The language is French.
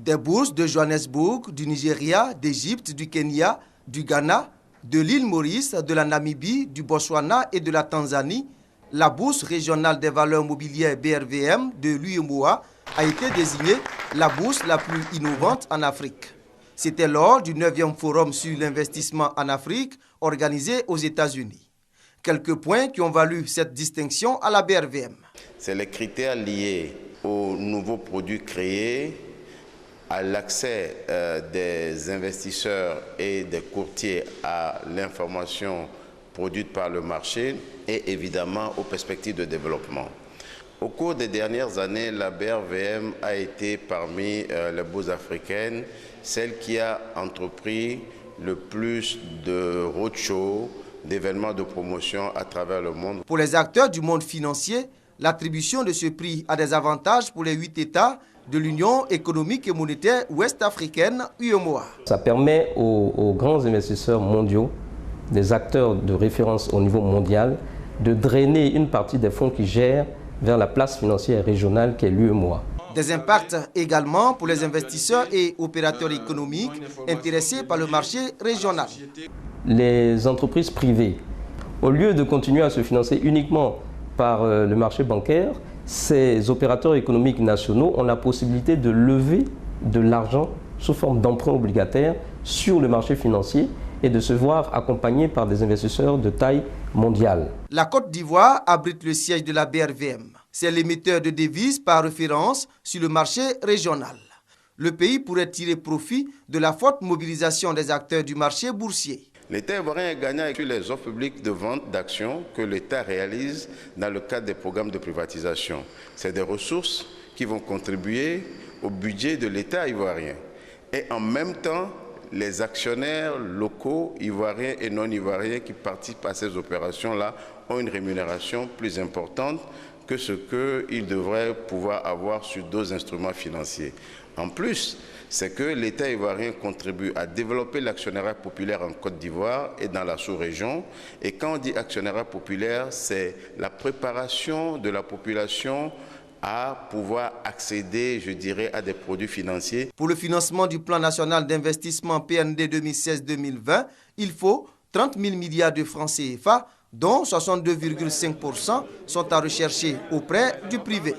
Des bourses de Johannesburg, du Nigeria, d'Égypte, du Kenya, du Ghana, de l'île Maurice, de la Namibie, du Botswana et de la Tanzanie, la bourse régionale des valeurs mobilières BRVM de l'UEMOA a été désignée la bourse la plus innovante en Afrique. C'était lors du 9e forum sur l'investissement en Afrique organisé aux États-Unis. Quelques points qui ont valu cette distinction à la BRVM. C'est les critères liés aux nouveaux produits créés, à l'accès des investisseurs et des courtiers à l'information produite par le marché et évidemment aux perspectives de développement. Au cours des dernières années, la BRVM a été parmi les bourses africaines celle qui a entrepris le plus de roadshows, d'événements de promotion à travers le monde. Pour les acteurs du monde financier, l'attribution de ce prix a des avantages pour les 8 États de l'Union économique et monétaire ouest-africaine, UEMOA. Ça permet aux grands investisseurs mondiaux, des acteurs de référence au niveau mondial, de drainer une partie des fonds qu'ils gèrent vers la place financière régionale qu'est l'UEMOA. Des impacts également pour les investisseurs et opérateurs économiques intéressés par le marché régional. Les entreprises privées, au lieu de continuer à se financer uniquement par le marché bancaire, ces opérateurs économiques nationaux ont la possibilité de lever de l'argent sous forme d'emprunts obligataires sur le marché financier et de se voir accompagnés par des investisseurs de taille mondiale. La Côte d'Ivoire abrite le siège de la BRVM. C'est l'émetteur de devises par référence sur le marché régional. Le pays pourrait tirer profit de la forte mobilisation des acteurs du marché boursier. L'État ivoirien est gagnant avec les offres publiques de vente d'actions que l'État réalise dans le cadre des programmes de privatisation. C'est des ressources qui vont contribuer au budget de l'État ivoirien. Et en même temps, les actionnaires locaux, ivoiriens et non ivoiriens qui participent à ces opérations-là ont une rémunération plus importante que ce qu'ils devraient pouvoir avoir sur d'autres instruments financiers. En plus, c'est que l'État ivoirien contribue à développer l'actionnariat populaire en Côte d'Ivoire et dans la sous-région. Et quand on dit actionnariat populaire, c'est la préparation de la population à pouvoir accéder, je dirais, à des produits financiers. Pour le financement du plan national d'investissement PND 2016-2020, il faut 30 000 milliards de francs CFA, dont 62,5% sont à rechercher auprès du privé.